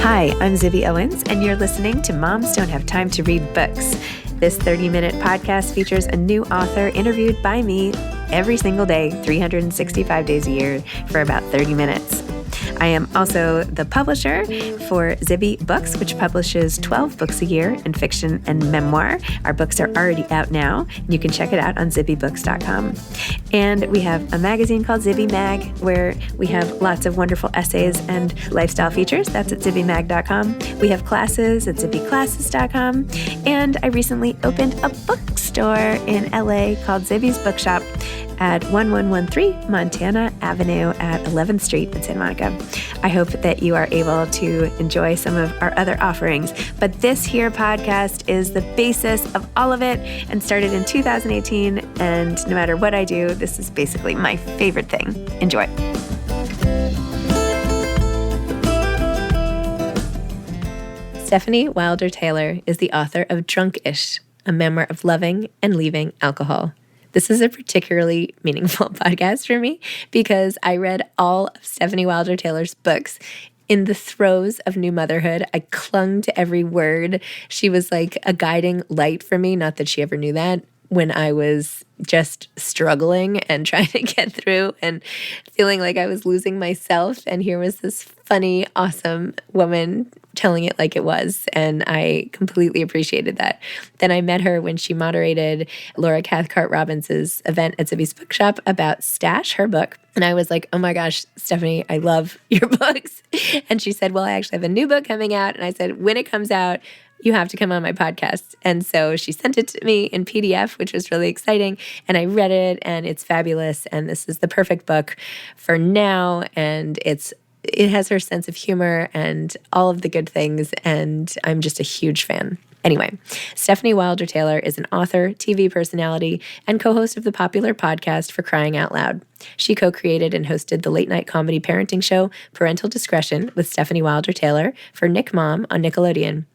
Hi, I'm Zibby Owens, and you're listening to Moms Don't Have Time to Read Books. This 30-minute podcast features a new author interviewed by me every single day, 365 days a year, for about 30 minutes. I am also the publisher for Zibby Books, which publishes 12 books a year in fiction and memoir. Our books are already out now. You can check it out on zibbybooks.com. And we have a magazine called Zibby Mag, where we have lots of wonderful essays and lifestyle features. That's at zibbymag.com. We have classes at zibbyclasses.com. And I recently opened a bookstore in LA called Zibby's Bookshop at 1113 Montana Avenue at 11th Street in Santa Monica. I hope that you are able to enjoy some of our other offerings. But this here podcast is the basis of all of it and started in 2018. And no matter what I do, this is basically my favorite thing. Enjoy. Stefanie Wilder-Taylor is the author of Drunkish, a memoir of loving and leaving alcohol. This is a particularly meaningful podcast for me because I read all of Stefanie Wilder-Taylor's books in the throes of new motherhood. I clung to every word. She was like a guiding light for me, not that she ever knew that, when I was just struggling and trying to get through and feeling like I was losing myself. And here was this funny, awesome woman telling it like it was. And I completely appreciated that. Then I met her when she moderated Laura Cathcart-Robbins's event at Zibby's Bookshop about Stash, her book. And I was like, oh my gosh, Stefanie, I love your books. And she said, well, I actually have a new book coming out. And I said, when it comes out, you have to come on my podcast. And so she sent it to me in PDF, which was really exciting. And I read it and it's fabulous. And this is the perfect book for now. And it has her sense of humor and all of the good things. And I'm just a huge fan. Anyway, Stefanie Wilder-Taylor is an author, TV personality, and co-host of the popular podcast For Crying Out Loud. She co-created and hosted the late-night comedy parenting show Parental Discretion with Stefanie Wilder-Taylor for Nick Mom on Nickelodeon.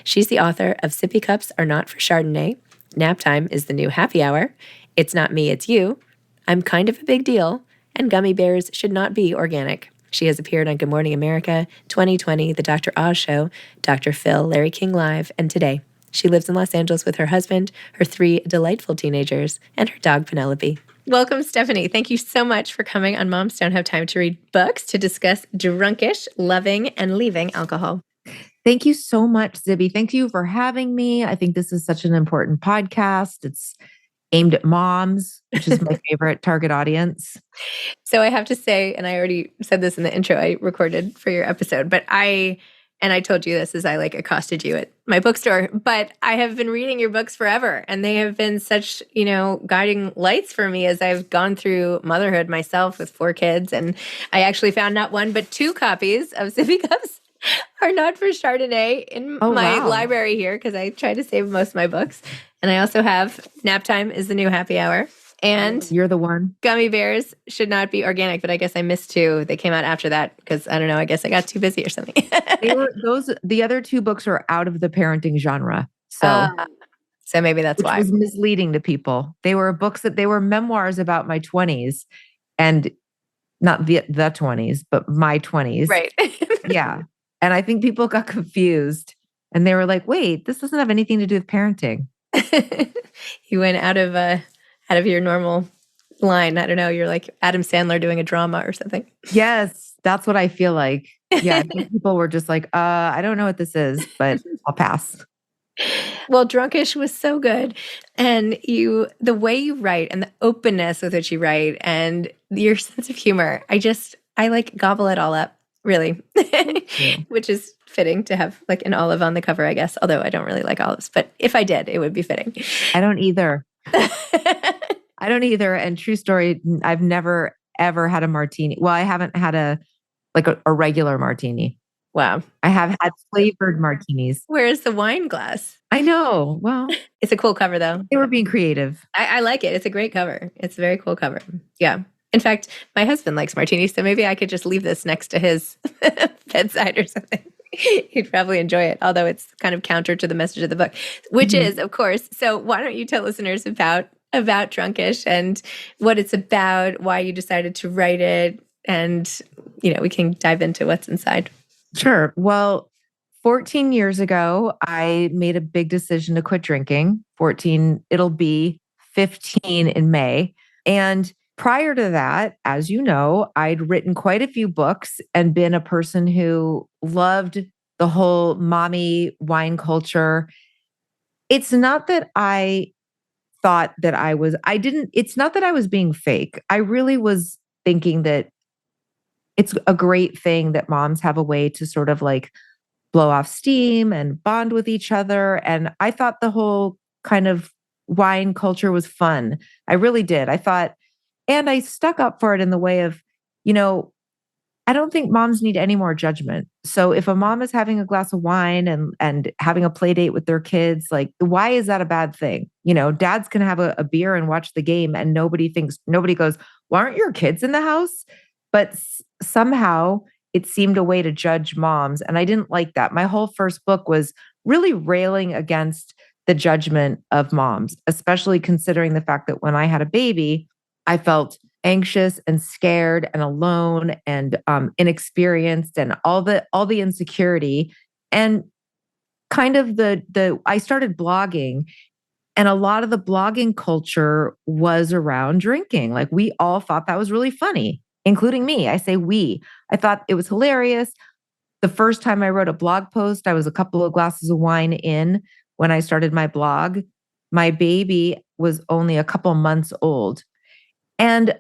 She's the author of Sippy Cups Are Not for Chardonnay, Nap Time is the New Happy Hour, It's Not Me, It's You, I'm Kind of a Big Deal, and Gummy Bears Should Not Be Organic. She has appeared on Good Morning America, 2020, The Dr. Oz Show, Dr. Phil, Larry King Live, and Today. She lives in Los Angeles with her husband, her 3 delightful teenagers, and her dog, Penelope. Welcome, Stefanie. Thank you so much for coming on Moms Don't Have Time to Read Books to discuss Drunkish, loving, and leaving alcohol. Thank you so much, Zibby. Thank you for having me. I think this is such an important podcast. It's aimed at moms, which is my favorite target audience. So I have to say, and I already said this in the intro I recorded for your episode, but I told you this as I accosted you at my bookstore, but I have been reading your books forever. And they have been such, guiding lights for me as I've gone through motherhood myself with 4 kids. And I actually found not 1, but 2 copies of Sippy Cups Are Not for Chardonnay in my library here because I try to save most of my books. And I also have Nap Time is the New Happy Hour. And you're the one. Gummy Bears Should Not Be Organic, but I guess I missed 2. They came out after that because I don't know. I guess I got too busy or something. The other 2 books are out of the parenting genre, so maybe that's why. It was misleading to people. They were memoirs about my 20s, and not the 20s, but my 20s. Right. Yeah, and I think people got confused, and they were like, "Wait, this doesn't have anything to do with parenting." You went out of your normal line. I don't know. You're like Adam Sandler doing a drama or something. Yes, that's what I feel like. Yeah, I think people were just like, I don't know what this is, but I'll pass. Well, Drunkish was so good. And the way you write and the openness with which you write and your sense of humor, I gobble it all up, really, which is fitting to have an olive on the cover, I guess. Although I don't really like olives, but if I did, it would be fitting. I don't either. I don't either. And true story, I've never, ever had a martini. Well, I haven't had a regular martini. Wow. I have had flavored martinis. Where's the wine glass? I know. Well, it's a cool cover though. They were being creative. I like it. It's a great cover. It's a very cool cover. Yeah. In fact, my husband likes martinis, so maybe I could just leave this next to his bedside or something. He'd probably enjoy it, although it's kind of counter to the message of the book, which is, of course. So why don't you tell listeners about Drunkish and what it's about, why you decided to write it, and we can dive into what's inside. Sure. Well, 14 years ago, I made a big decision to quit drinking. 14, it'll be 15 in May. And prior to that, as you know, I'd written quite a few books and been a person who loved the whole mommy wine culture. It's not that I thought that it's not that I was being fake. I really was thinking that it's a great thing that moms have a way to sort of like blow off steam and bond with each other. And I thought the whole kind of wine culture was fun. I really did. I thought, and I stuck up for it in the way of, you know, I don't think moms need any more judgment. So if a mom is having a glass of wine and having a play date with their kids, like why is that a bad thing? Dads can have a beer and watch the game and nobody goes, why aren't your kids in the house? But somehow it seemed a way to judge moms. And I didn't like that. My whole first book was really railing against the judgment of moms, especially considering the fact that when I had a baby, I felt anxious and scared and alone and inexperienced and all the insecurity and kind of the I started blogging, and a lot of the blogging culture was around drinking. Like we all thought that was really funny, including me. I say we. I thought it was hilarious. The first time I wrote a blog post, I was a couple of glasses of wine in when I started my blog. My baby was only a couple months old. And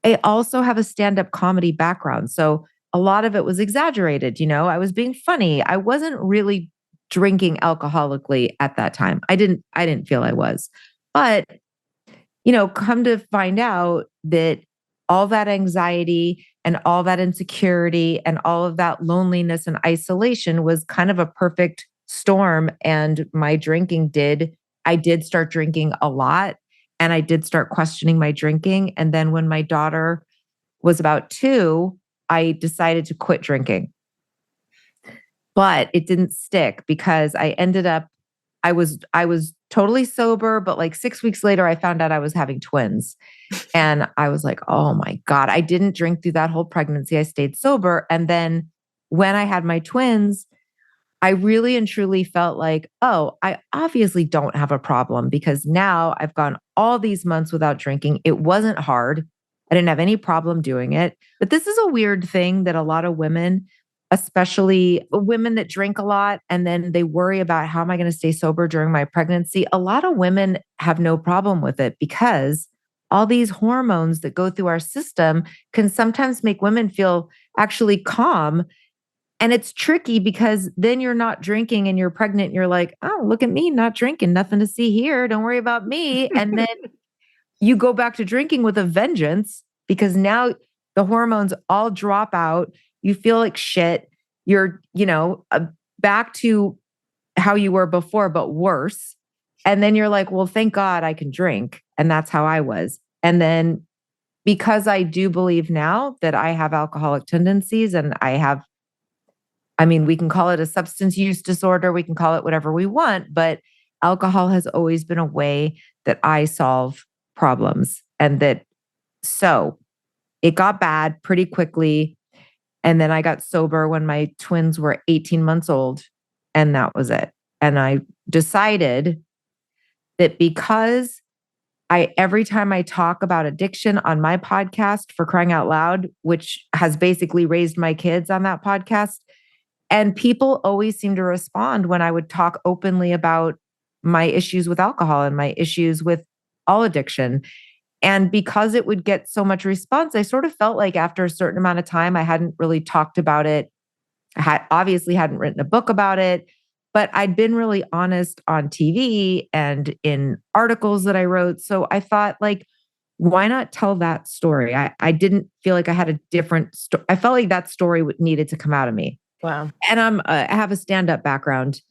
I also have a stand-up comedy background. So a lot of it was exaggerated, I was being funny. I wasn't really drinking alcoholically at that time. I didn't feel I was. But, come to find out that all that anxiety and all that insecurity and all of that loneliness and isolation was kind of a perfect storm. And I did start drinking a lot. And I did start questioning my drinking. And then when my daughter was about 2, I decided to quit drinking. But it didn't stick because I was totally sober, but like 6 weeks later, I found out I was having twins. And I was like, oh my God, I didn't drink through that whole pregnancy. I stayed sober. And then when I had my twins, I really and truly felt like, oh, I obviously don't have a problem because now I've gone all these months without drinking. It wasn't hard. I didn't have any problem doing it. But this is a weird thing that a lot of women, especially women that drink a lot, and then they worry about how am I going to stay sober during my pregnancy? A lot of women have no problem with it because all these hormones that go through our system can sometimes make women feel actually calm, and it's tricky because then you're not drinking and you're pregnant. And you're like, oh, look at me, not drinking, nothing to see here. Don't worry about me. And then you go back to drinking with a vengeance because now the hormones all drop out. You feel like shit. You're, back to how you were before, but worse. And then you're like, well, thank God I can drink. And that's how I was. And then because I do believe now that I have alcoholic tendencies and we can call it a substance use disorder. We can call it whatever we want, but alcohol has always been a way that I solve problems. So it got bad pretty quickly. And then I got sober when my twins were 18 months old. And that was it. And I decided that because every time I talk about addiction on my podcast, For Crying Out Loud, which has basically raised my kids on that podcast, and people always seem to respond when I would talk openly about my issues with alcohol and my issues with all addiction. And because it would get so much response, I sort of felt like after a certain amount of time, I hadn't really talked about it. Obviously hadn't written a book about it, but I'd been really honest on TV and in articles that I wrote. So I thought, like, why not tell that story? I didn't feel like I had a different story. I felt like that story needed to come out of me. Wow. And I have a stand-up background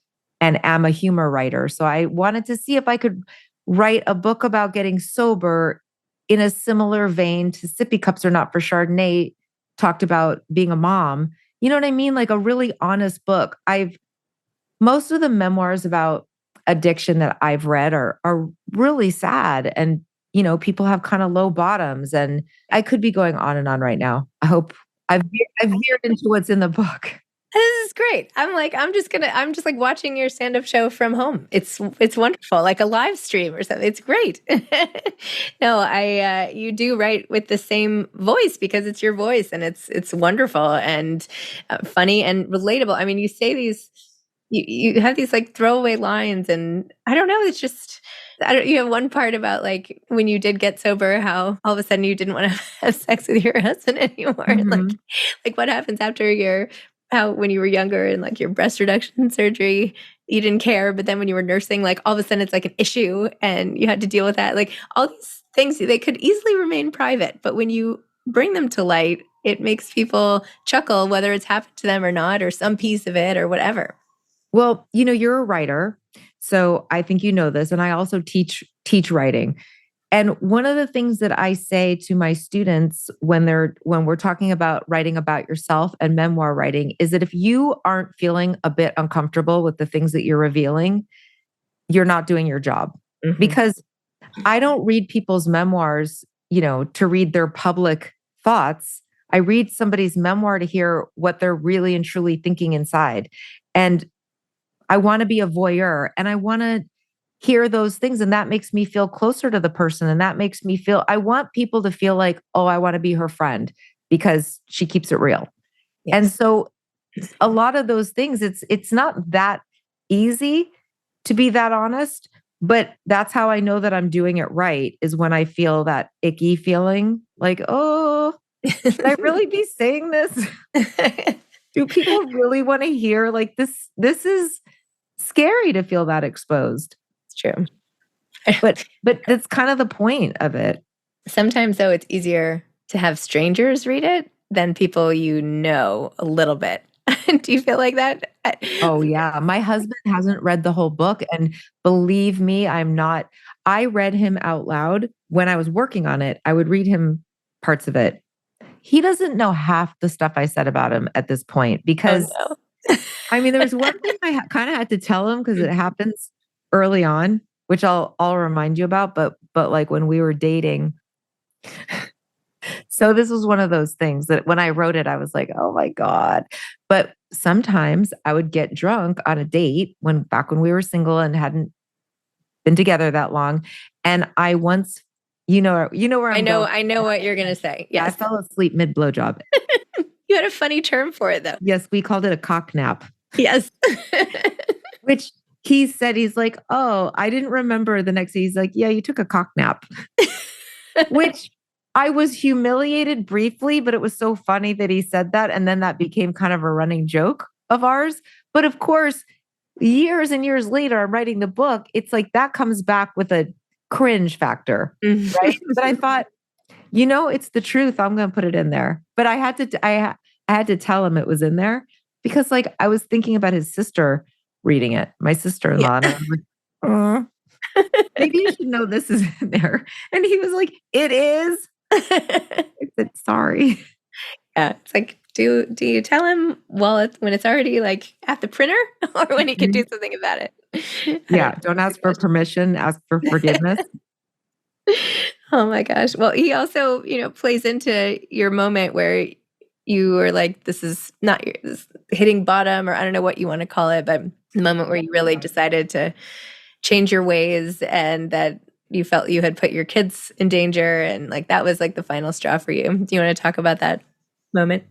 and am a humor writer. So I wanted to see if I could write a book about getting sober in a similar vein to Sippy Cups Are Not for Chardonnay talked about being a mom. You know what I mean? Like a really honest book. Most of the memoirs about addiction that I've read are really sad. And, people have kind of low bottoms. And I could be going on and on right now. I hope I've veered into what's in the book. This is great. I'm just like watching your stand-up show from home. It's wonderful, like a live stream or something. It's great. No, you do write with the same voice because it's your voice, and it's wonderful and funny and relatable. I mean, you say these, you have these like throwaway lines, and I don't know. It's just. You have one part about like when you did get sober, how all of a sudden you didn't want to have sex with your husband anymore. Mm-hmm. Like what happens after how when you were younger and like your breast reduction surgery, you didn't care, but then when you were nursing, like all of a sudden it's like an issue and you had to deal with that. Like all these things, they could easily remain private, but when you bring them to light, it makes people chuckle, whether it's happened to them or not, or some piece of it or whatever. Well, you're a writer, so I think you know this, and I also teach writing. And one of the things that I say to my students when we're talking about writing about yourself and memoir writing is that if you aren't feeling a bit uncomfortable with the things that you're revealing, you're not doing your job. Mm-hmm. Because I don't read people's memoirs, to read their public thoughts. I read somebody's memoir to hear what they're really and truly thinking inside. And I want to be a voyeur and I want to hear those things. And that makes me feel closer to the person. And that makes me feel, I want people to feel like, oh, I want to be her friend because she keeps it real. Yes. And so a lot of those things, it's not that easy to be that honest, but that's how I know that I'm doing it right, is when I feel that icky feeling like, oh, should I really be saying this? Do people really want to hear like this? This is scary to feel that exposed. It's true. But that's kind of the point of it. Sometimes though, it's easier to have strangers read it than people a little bit. Do you feel like that? Oh yeah. My husband hasn't read the whole book, and believe me, I read him out loud when I was working on it. I would read him parts of it. He doesn't know half the stuff I said about him at this point because I mean, there was one thing I kind of had to tell him because it happens early on, which I'll remind you about. But like when we were dating, so this was one of those things that when I wrote it, I was like, oh my God. But sometimes I would get drunk on a date back when we were single and hadn't been together that long. And I once, where I'm going. I know what you're going to say. Yes. I fell asleep mid blowjob. You had a funny term for it though. Yes. We called it a cock nap. Yes. Which he said, he's like, oh, I didn't remember the next day. He's like, yeah, you took a cock nap. Which I was humiliated briefly, but it was so funny that he said that. And then that became kind of a running joke of ours. But of course, years and years later, I'm writing the book. It's like that comes back with a cringe factor, right? But I thought, it's the truth. I'm going to put it in there. But I had to tell him it was in there because like I was thinking about his sister reading it, my sister-in-law. Yeah. And I was like, oh, maybe you should know this is in there. And he was like, it is. I said, sorry. Yeah. It's like, do you tell him when it's already like at the printer or when he can do something about it? Yeah. Don't ask for permission, ask for forgiveness. Oh my gosh. Well, he also, plays into your moment where you were like, this is not this hitting bottom, or I don't know what you want to call it, but the moment where you really decided to change your ways and that you felt you had put your kids in danger. And like, that was like the final straw for you. Do you want to talk about that moment?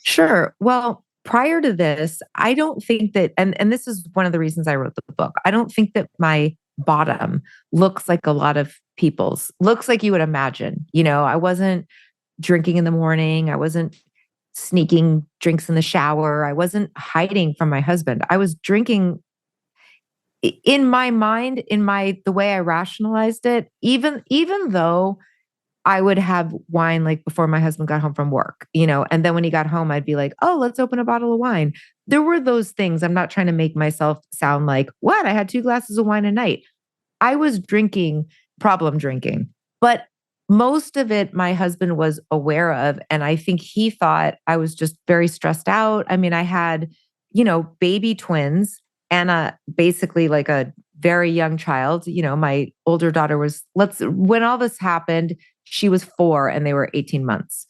Sure. Well, prior to this, I don't think that, and this is one of the reasons I wrote the book. I don't think that my bottom looks like a lot of people's, looks like you would imagine. I wasn't drinking in the morning. I wasn't sneaking drinks in the shower. I wasn't hiding from my husband. I was drinking in my mind, the way I rationalized it, even though I would have wine like before my husband got home from work, and then when he got home, I'd be like, oh, let's open a bottle of wine. There were those things. I'm not trying to make myself sound like, what? I had 2 glasses of wine a night. I was problem drinking, but most of it my husband was aware of. And I think he thought I was just very stressed out. I mean, I had, baby twins and basically like a very young child. My older daughter when all this happened, she was 4 and they were 18 months.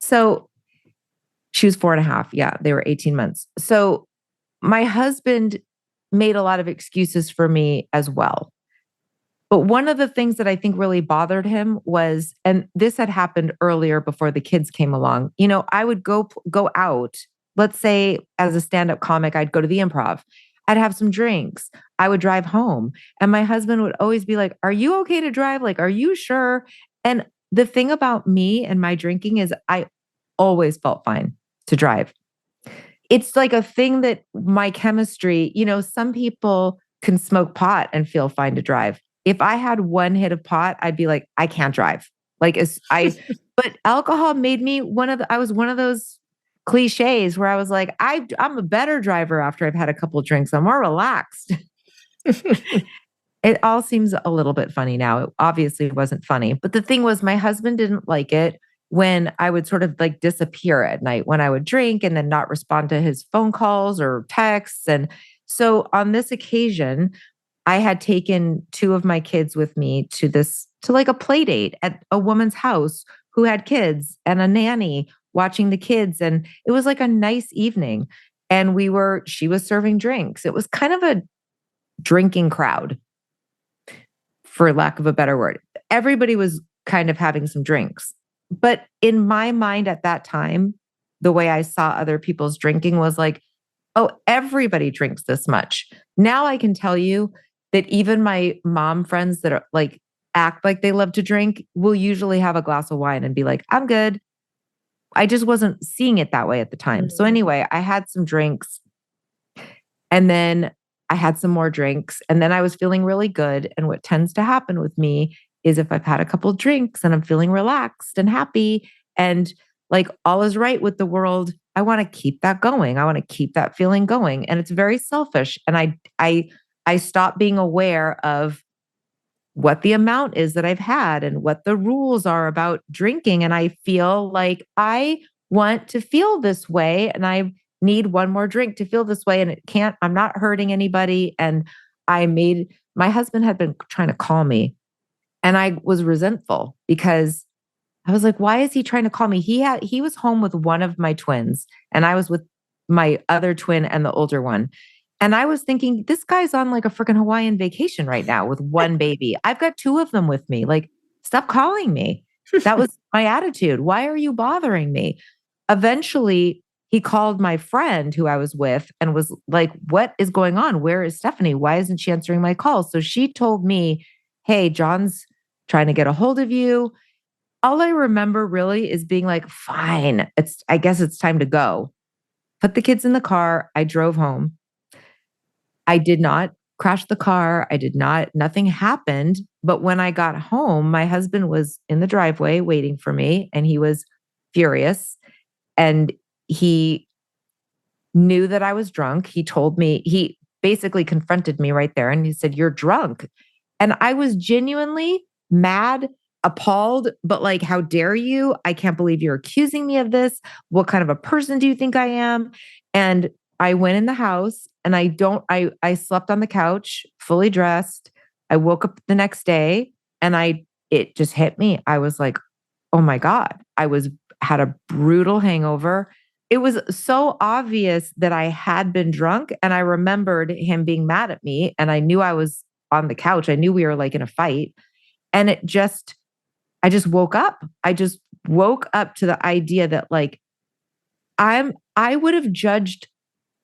So She was 4.5. Yeah, they were 18 months. So my husband made a lot of excuses for me as well. But one of the things that I think really bothered him was, and this had happened earlier before the kids came along. I would go out. Let's say as a stand-up comic, I'd go to the Improv. I'd have some drinks. I would drive home, and my husband would always be like, "Are you okay to drive? Like, are you sure?" And the thing about me and my drinking is I always felt fine to drive. It's like a thing that my chemistry, some people can smoke pot and feel fine to drive. If I had one hit of pot, I'd be like, I can't drive. But alcohol made me I was one of those cliches where I was like, I'm a better driver after I've had a couple of drinks. I'm more relaxed. It all seems a little bit funny now. It obviously wasn't funny. But the thing was, my husband didn't like it when I would sort of like disappear at night when I would drink and then not respond to his phone calls or texts. And so on this occasion, I had taken two of my kids with me to like a play date at a woman's house who had kids and a nanny watching the kids. And it was like a nice evening. And she was serving drinks. It was kind of a drinking crowd, for lack of a better word. Everybody was kind of having some drinks. But in my mind at that time, the way I saw other people's drinking was like, oh, everybody drinks this much. Now I can tell you that even my mom friends that are like act like they love to drink will usually have a glass of wine and be like, I'm good. I just wasn't seeing it that way at the time. So anyway, I had some drinks and then I had some more drinks and then I was feeling really good. And what tends to happen with me is if I've had a couple of drinks and I'm feeling relaxed and happy and like all is right with the world, I want to keep that going. I want to keep that feeling going. And it's very selfish. And I stopped being aware of what the amount is that I've had and what the rules are about drinking. And I feel like I want to feel this way and I need one more drink to feel this way. And I'm not hurting anybody. And my husband had been trying to call me and I was resentful because I was like, why is he trying to call me? He was home with one of my twins and I was with my other twin and the older one. And I was thinking, this guy's on like a freaking Hawaiian vacation right now with one baby. I've got two of them with me. Like, stop calling me. That was my attitude. Why are you bothering me? Eventually, he called my friend who I was with and was like, what is going on? Where is Stefanie? Why isn't she answering my calls? So she told me, hey, John's trying to get a hold of you. All I remember really is being like, fine, I guess it's time to go. Put the kids in the car. I drove home. I did not crash the car. Nothing happened. But when I got home, my husband was in the driveway waiting for me and he was furious. And he knew that I was drunk. He basically confronted me right there and he said, you're drunk. And I was genuinely mad, appalled, but like, how dare you? I can't believe you're accusing me of this. What kind of a person do you think I am? And I went in the house and I slept on the couch, fully dressed. I woke up the next day and it just hit me. I was like, oh my God, had a brutal hangover. It was so obvious that I had been drunk and I remembered him being mad at me and I knew I was on the couch. I knew we were like in a fight and I just woke up. I just woke up to the idea that like, I would have judged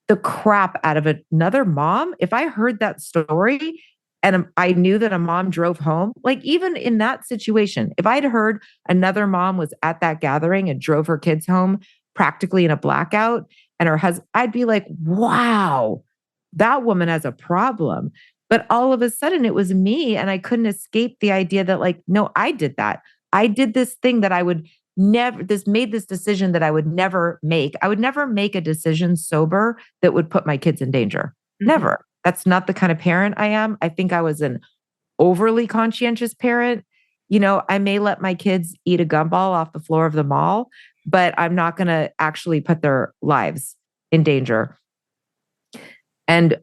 the crap out of another mom. If I heard that story and I knew that a mom drove home, like even in that situation, if I'd heard another mom was at that gathering and drove her kids home practically in a blackout and her husband, I'd be like, wow, that woman has a problem. But all of a sudden it was me and I couldn't escape the idea that like, no, I did that. I did this thing that I would made this decision that I would never make. I would never make a decision sober that would put my kids in danger. Mm-hmm. Never. That's not the kind of parent I am. I think I was an overly conscientious parent. I may let my kids eat a gumball off the floor of the mall, but I'm not going to actually put their lives in danger. And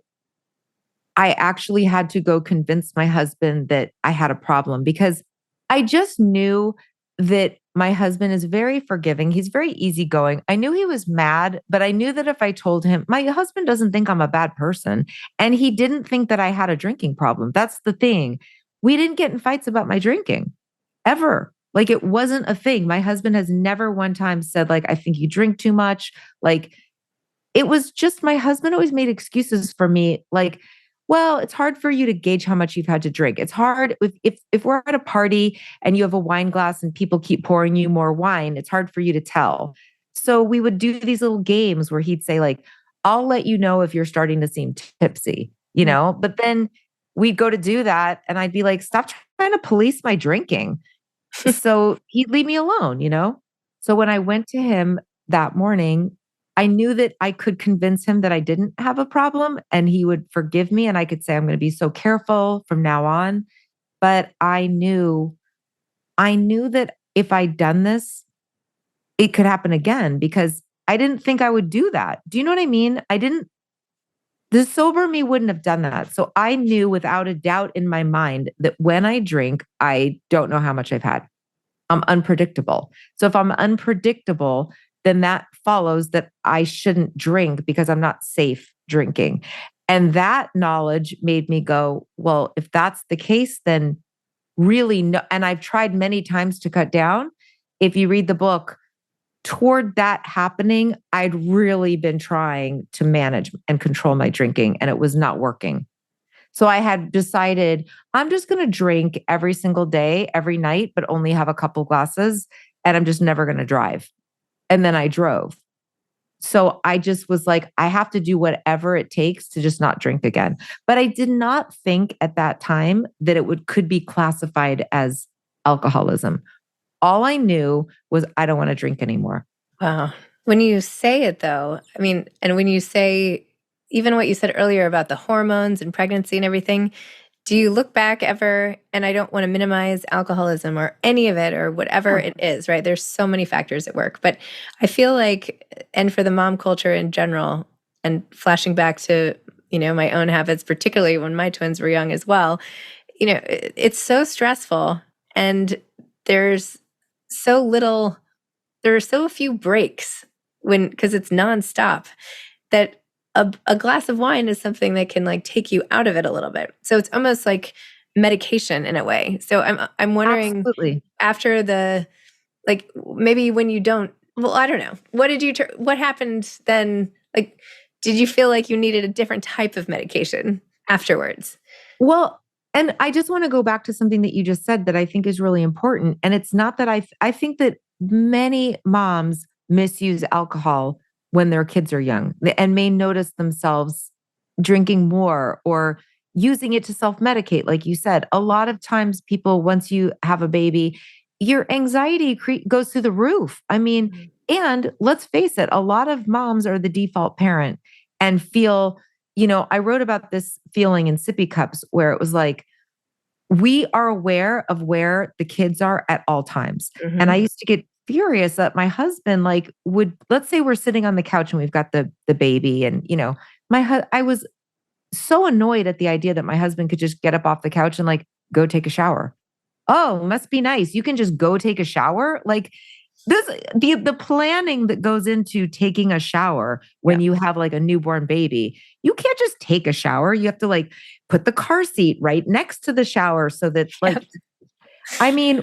I actually had to go convince my husband that I had a problem because I just knew that my husband is very forgiving. He's very easygoing. I knew he was mad, but I knew that if I told him, my husband doesn't think I'm a bad person. And he didn't think that I had a drinking problem. That's the thing. We didn't get in fights about my drinking ever. Like it wasn't a thing. My husband has never one time said, like, I think you drink too much. Like it was just my husband always made excuses for me. Like, well, it's hard for you to gauge how much you've had to drink. It's hard if we're at a party and you have a wine glass and people keep pouring you more wine, it's hard for you to tell. So we would do these little games where he'd say, like, I'll let you know if you're starting to seem tipsy, But then we'd go to do that and I'd be like, stop trying to police my drinking. So he'd leave me alone. So when I went to him that morning, I knew that I could convince him that I didn't have a problem and he would forgive me. And I could say, I'm going to be so careful from now on. But I knew that if I'd done this, it could happen again because I didn't think I would do that. Do you know what I mean? The sober me wouldn't have done that. So I knew without a doubt in my mind that when I drink, I don't know how much I've had. I'm unpredictable. So if I'm unpredictable, then that follows that I shouldn't drink because I'm not safe drinking. And that knowledge made me go, well, if that's the case, then really no. And I've tried many times to cut down. If you read the book, toward that happening, I'd really been trying to manage and control my drinking, and it was not working. So I had decided I'm just going to drink every single day, every night, but only have a couple glasses, and I'm just never going to drive. And then I drove. So I just was like, I have to do whatever it takes to just not drink again. But I did not think at that time that could be classified as alcoholism. All I knew was I don't want to drink anymore. Wow. When you say it though, I mean, and when you say even what you said earlier about the hormones and pregnancy and everything, do you look back ever, and I don't want to minimize alcoholism or any of it or whatever it is, right? There's so many factors at work, but I feel like, and for the mom culture in general, and flashing back to, my own habits, particularly when my twins were young as well, it's so stressful and there's so little, there are so few breaks because it's nonstop that a glass of wine is something that can like take you out of it a little bit. So it's almost like medication in a way. So I'm wondering, Absolutely. after maybe when you don't, well, I don't know. What happened then? Like, did you feel like you needed a different type of medication afterwards? Well, and I just want to go back to something that you just said that I think is really important. And it's not that I think that many moms misuse alcohol when their kids are young and may notice themselves drinking more or using it to self-medicate. Like you said, a lot of times people, once you have a baby, your anxiety goes through the roof. I mean, and let's face it, a lot of moms are the default parent and feel, I wrote about this feeling in sippy cups where it was like, we are aware of where the kids are at all times. Mm-hmm. And I used to get furious that my husband let's say we're sitting on the couch and we've got the baby and I was so annoyed at the idea that my husband could just get up off the couch and like go take a shower. Oh, must be nice. You can just go take a shower. Like the planning that goes into taking a shower when you have like a newborn baby. You can't just take a shower. You have to like put the car seat right next to the shower so that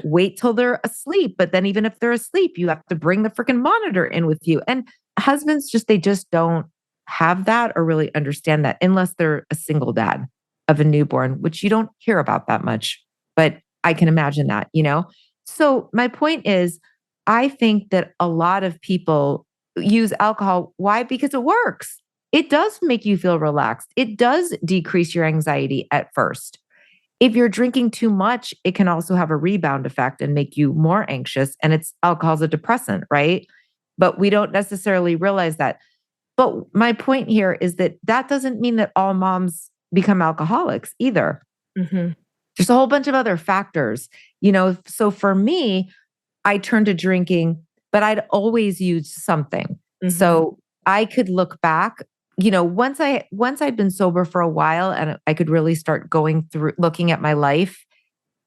wait till they're asleep. But then even if they're asleep, you have to bring the freaking monitor in with you. And husbands they just don't have that or really understand that unless they're a single dad of a newborn, which you don't hear about that much. But I can imagine that, So my point is, I think that a lot of people use alcohol. Why? Because it works. It does make you feel relaxed. It does decrease your anxiety at first. If you're drinking too much, it can also have a rebound effect and make you more anxious. And alcohol's a depressant, right? But we don't necessarily realize that. But my point here is that doesn't mean that all moms become alcoholics either. Mm-hmm. There's a whole bunch of other factors, So for me, I turned to drinking, but I'd always used something. Mm-hmm. So I could look back, once I'd been sober for a while and I could really start going through looking at my life,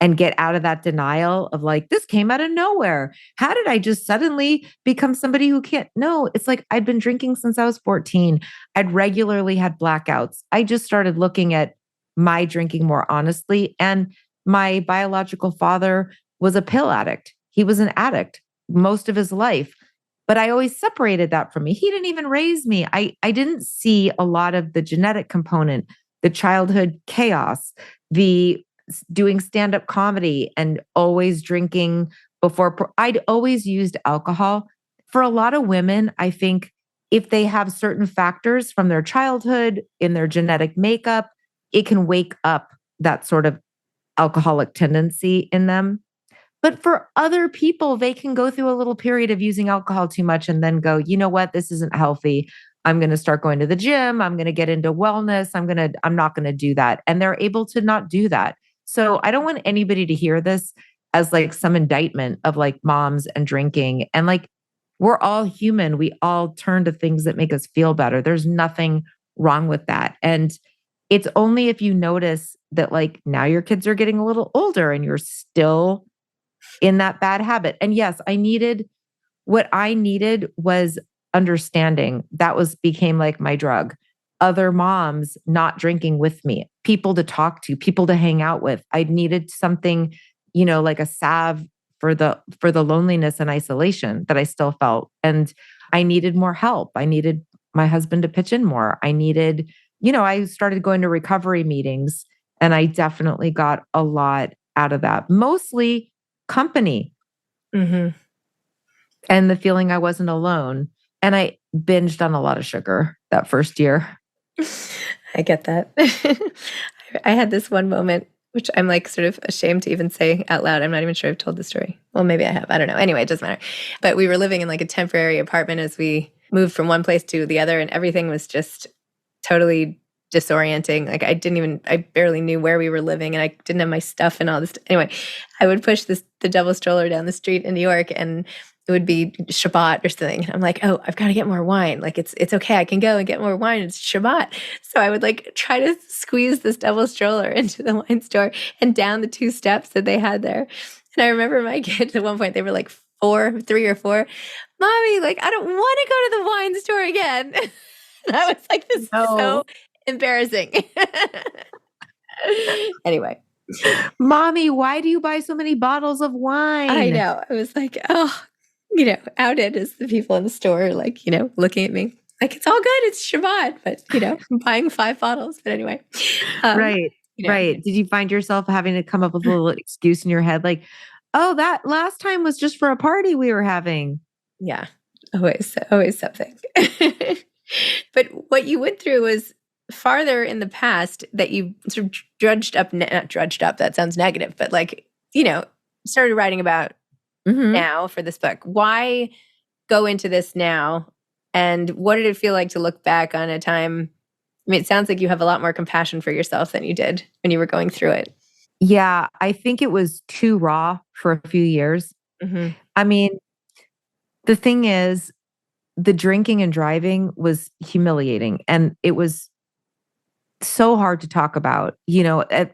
and get out of that denial of like, this came out of nowhere. How did I just suddenly become somebody who can't? No, it's like I'd been drinking since I was 14. I'd regularly had blackouts. I just started looking at my drinking more honestly. And my biological father was a pill addict. He was an addict most of his life. But I always separated that from me. He didn't even raise me. I didn't see a lot of the genetic component, the childhood chaos, the doing stand-up comedy and always drinking before. I'd always used alcohol. For a lot of women, I think if they have certain factors from their childhood in their genetic makeup, it can wake up that sort of alcoholic tendency in them. But for other people, they can go through a little period of using alcohol too much and then go, you know what, this isn't healthy. I'm going to start going to the gym. I'm going to get into wellness. I'm not going to do that. And they're able to not do that. So I don't want anybody to hear this as like some indictment of like moms and drinking. And like, we're all human. We all turn to things that make us feel better. There's nothing wrong with that. And it's only if you notice that like now your kids are getting a little older and you're still in that bad habit. And yes, what I needed was understanding. That became like my drug. Other moms not drinking with me, people to talk to, people to hang out with. I needed something, like a salve for the loneliness and isolation that I still felt. And I needed more help. I needed my husband to pitch in more. I started going to recovery meetings and I definitely got a lot out of that. Mostly company. Mm-hmm. And the feeling I wasn't alone. And I binged on a lot of sugar that first year. I get that. I had this one moment, which I'm like sort of ashamed to even say out loud. I'm not even sure I've told the story. Well, maybe I have. I don't know. Anyway, it doesn't matter. But we were living in like a temporary apartment as we moved from one place to the other, and everything was just totally disorienting. Like I barely knew where we were living, and I didn't have my stuff and all this. Anyway, I would push the double stroller down the street in New York, and it would be Shabbat or something. And I'm like, oh, I've got to get more wine. Like it's okay. I can go and get more wine. It's Shabbat. So I would like try to squeeze this double stroller into the wine store and down the 2 steps that they had there. And I remember my kids at one point, they were like 3 or 4. Mommy, like, I don't want to go to the wine store again. And I was like, this is so embarrassing. Anyway. Mommy, why do you buy so many bottles of wine? I know. I was like, oh, outed as the people in the store, like, looking at me. Like, it's all good. It's Shabbat. But, I'm buying 5 bottles. But anyway. Right. Right. Did you find yourself having to come up with a little excuse in your head? Like, oh, that last time was just for a party we were having. Yeah. Always something. But what you went through was farther in the past that you sort of not drudged up, that sounds negative, but like, started writing about now for this book. Why go into this now? And what did it feel like to look back on a time? I mean, it sounds like you have a lot more compassion for yourself than you did when you were going through it. Yeah, I think it was too raw for a few years. Mm-hmm. I mean, the thing is, the drinking and driving was humiliating and it was so hard to talk about.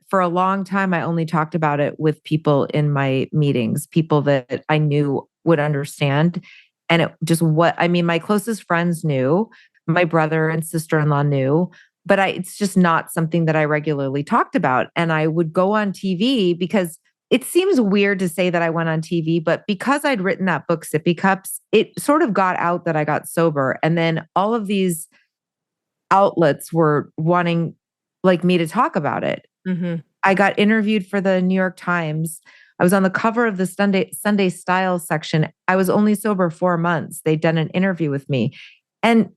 For a long time, I only talked about it with people in my meetings, people that I knew would understand. And my closest friends knew, my brother and sister-in-law knew, but it's just not something that I regularly talked about. And I would go on TV because it seems weird to say that I went on TV, but because I'd written that book, Sippy Cups, it sort of got out that I got sober. And then all of these outlets were wanting like me to talk about it. Mm-hmm. I got interviewed for the New York Times. I was on the cover of the Sunday Style section. I was only sober 4 months. They'd done an interview with me. And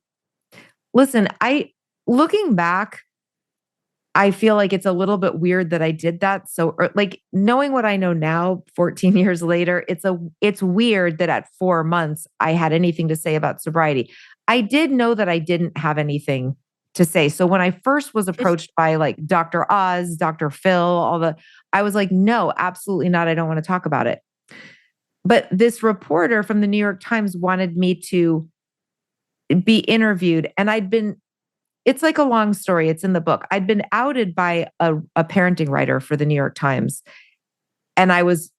listen, looking back, I feel like it's a little bit weird that I did that. So like knowing what I know now, 14 years later, it's weird that at 4 months I had anything to say about sobriety. I did know that I didn't have anything to say. So when I first was approached by like Dr. Oz, Dr. Phil, I was like, no, absolutely not. I don't want to talk about it. But this reporter from the New York Times wanted me to be interviewed. And it's like a long story. It's in the book. I'd been outed by a parenting writer for the New York Times. And I was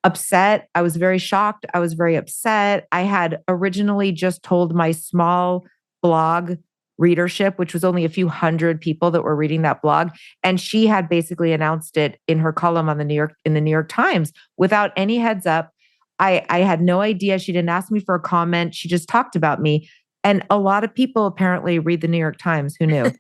upset. I was very shocked. I was very upset. I had originally just told my small blog readership, which was only a few hundred people that were reading that blog. And she had basically announced it in her column on the New York Times without any heads up. I had no idea. She didn't ask me for a comment. She just talked about me. And a lot of people apparently read the New York Times. Who knew?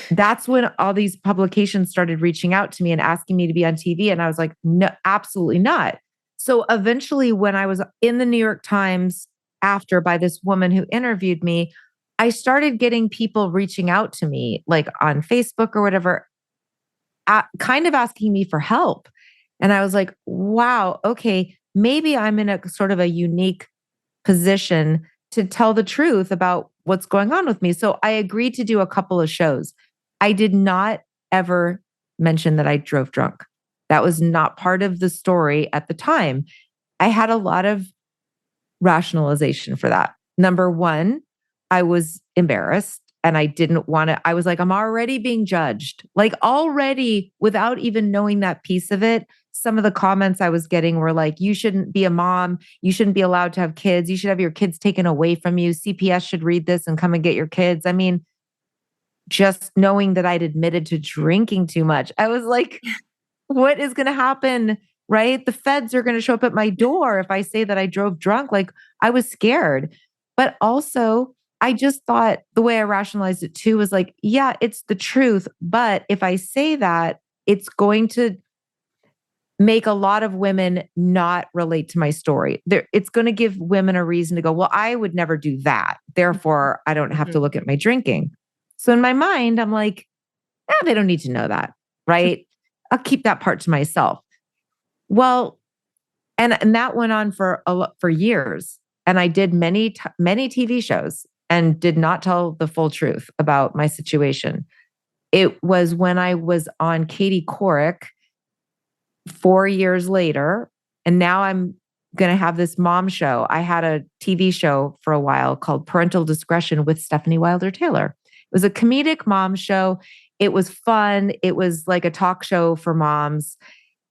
That's when all these publications started reaching out to me and asking me to be on TV. And I was like, no, absolutely not. So eventually, when I was in the New York Times after by this woman who interviewed me, I started getting people reaching out to me, like on Facebook or whatever, kind of asking me for help. And I was like, wow, okay, maybe I'm in a sort of a unique position to tell the truth about what's going on with me. So I agreed to do a couple of shows. I did not ever mention that I drove drunk. That was not part of the story at the time. I had a lot of rationalization for that. Number one, I was embarrassed and I didn't want to. I was like, I'm already being judged. Like, already, without even knowing that piece of it, some of the comments I was getting were like, you shouldn't be a mom. You shouldn't be allowed to have kids. You should have your kids taken away from you. CPS should read this and come and get your kids. I mean, just knowing that I'd admitted to drinking too much, I was like, what is going to happen? Right? The feds are going to show up at my door if I say that I drove drunk. Like, I was scared. But also, I just thought the way I rationalized it too was like, yeah, it's the truth. But if I say that, it's going to make a lot of women not relate to my story. It's going to give women a reason to go, well, I would never do that. Therefore, I don't have to look at my drinking. So in my mind, I'm like, they don't need to know that. Right? I'll keep that part to myself. Well, and that went on for years. And I did many TV shows and did not tell the full truth about my situation. It was when I was on Katie Couric 4 years later, and now I'm going to have this mom show. I had a TV show for a while called Parental Discretion with Stefanie Wilder-Taylor. It was a comedic mom show. It was fun. It was like a talk show for moms.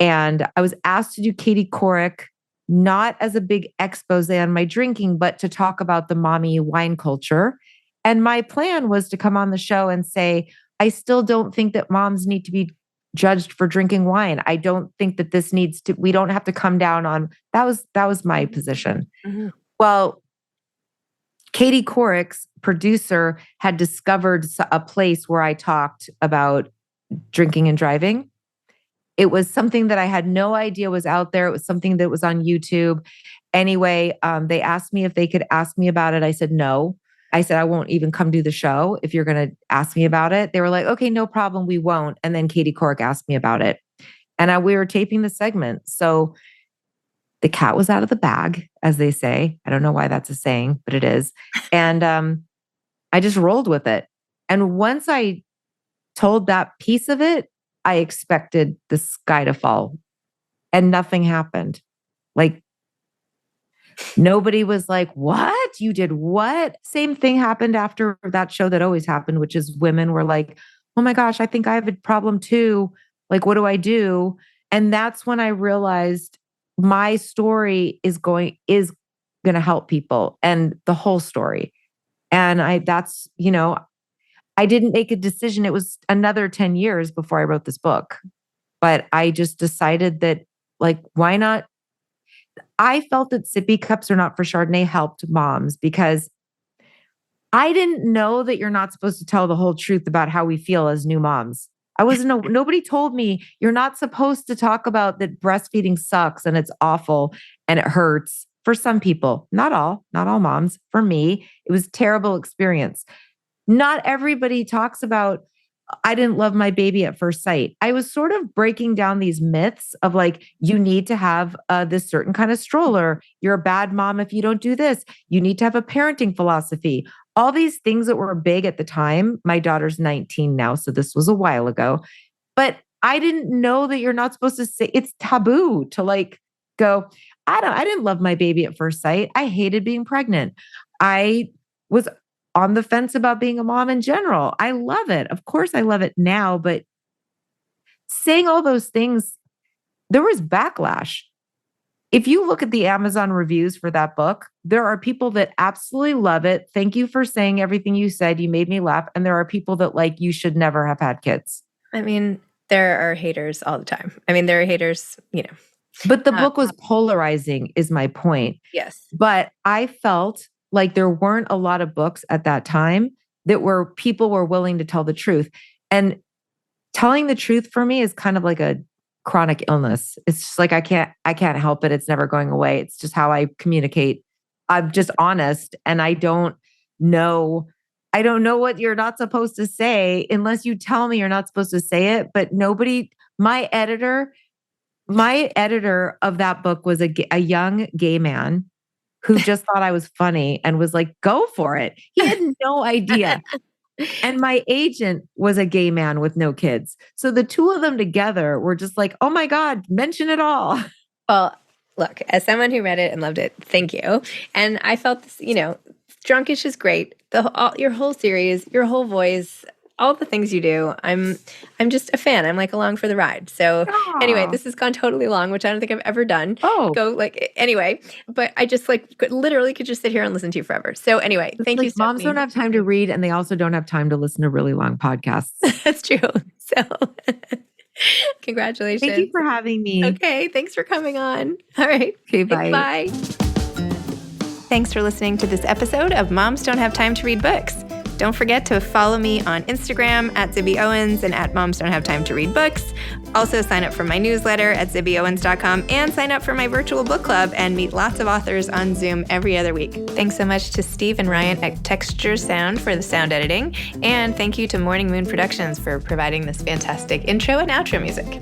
And I was asked to do Katie Couric, not as a big expose on my drinking, but to talk about the mommy wine culture. And my plan was to come on the show and say, I still don't think that moms need to be judged for drinking wine. I don't think that this needs to, we don't have to come down on, that was my position. Mm-hmm. Well, Katie Couric's producer had discovered a place where I talked about drinking and driving. It was something that I had no idea was out there. It was something that was on YouTube. Anyway, they asked me if they could ask me about it. I said, no. I said, I won't even come do the show if you're going to ask me about it. They were like, okay, no problem. We won't. And then Katie Couric asked me about it. And we were taping the segment. So the cat was out of the bag, as they say. I don't know why that's a saying, but it is. And I just rolled with it. And once I told that piece of it, I expected the sky to fall and nothing happened. Like, nobody was like, what? You did what? Same thing happened after that show that always happened, which is women were like, oh my gosh, I think I have a problem too. Like, what do I do? And that's when I realized my story is going to help people and the whole story. And I didn't make a decision. It was another 10 years before I wrote this book. But I just decided that, like, why not? I felt that sippy cups are not for Chardonnay helped moms because I didn't know that you're not supposed to tell the whole truth about how we feel as new moms. Nobody told me you're not supposed to talk about that breastfeeding sucks and it's awful and it hurts for some people. Not all moms. For me, it was a terrible experience. Not everybody talks about, I didn't love my baby at first sight. I was sort of breaking down these myths of like, you need to have this certain kind of stroller. You're a bad mom if you don't do this. You need to have a parenting philosophy. All these things that were big at the time. My daughter's 19 now, so this was a while ago. But I didn't know that you're not supposed to say, it's taboo to like go, I didn't love my baby at first sight. I hated being pregnant. I was on the fence about being a mom in general. I love it. Of course, I love it now, but saying all those things there was backlash. If you look at the Amazon reviews for that book, there are people that absolutely love it. Thank you for saying everything you said. You made me laugh. And there are people that like, you should never have had kids. I mean, there are haters all the time. I mean, there are haters, But the book was polarizing, is my point. Yes. But I felt like there weren't a lot of books at that time that people were willing to tell the truth. And telling the truth for me is kind of like a chronic illness. It's just like I can't help it. It's never going away. It's just how I communicate. I'm just honest, and I don't know what you're not supposed to say unless you tell me you're not supposed to say it. But my editor of that book was a young gay man who just thought I was funny and was like, go for it. He had no idea. And my agent was a gay man with no kids. So the two of them together were just like, oh my God, mention it all. Well, look, as someone who read it and loved it, thank you. And I felt this, Drunkish is great. Your whole series, your whole voice, all the things you do. I'm just a fan. I'm like along for the ride. So Anyway, this has gone totally long, which I don't think I've ever done. Anyway, but I just literally could just sit here and listen to you forever. So anyway, thank you, Stefanie. Moms don't have time to read, and they also don't have time to listen to really long podcasts. That's true. So congratulations. Thank you for having me. Okay. Thanks for coming on. All right. Okay, bye. Bye. Thanks for listening to this episode of Moms Don't Have Time to Read Books. Don't forget to follow me on Instagram at Zibby Owens and at Moms Don't Have Time to Read Books. Also sign up for my newsletter at zibbyowens.com and sign up for my virtual book club and meet lots of authors on Zoom every other week. Thanks so much to Steve and Ryan at Texture Sound for the sound editing. And thank you to Morning Moon Productions for providing this fantastic intro and outro music.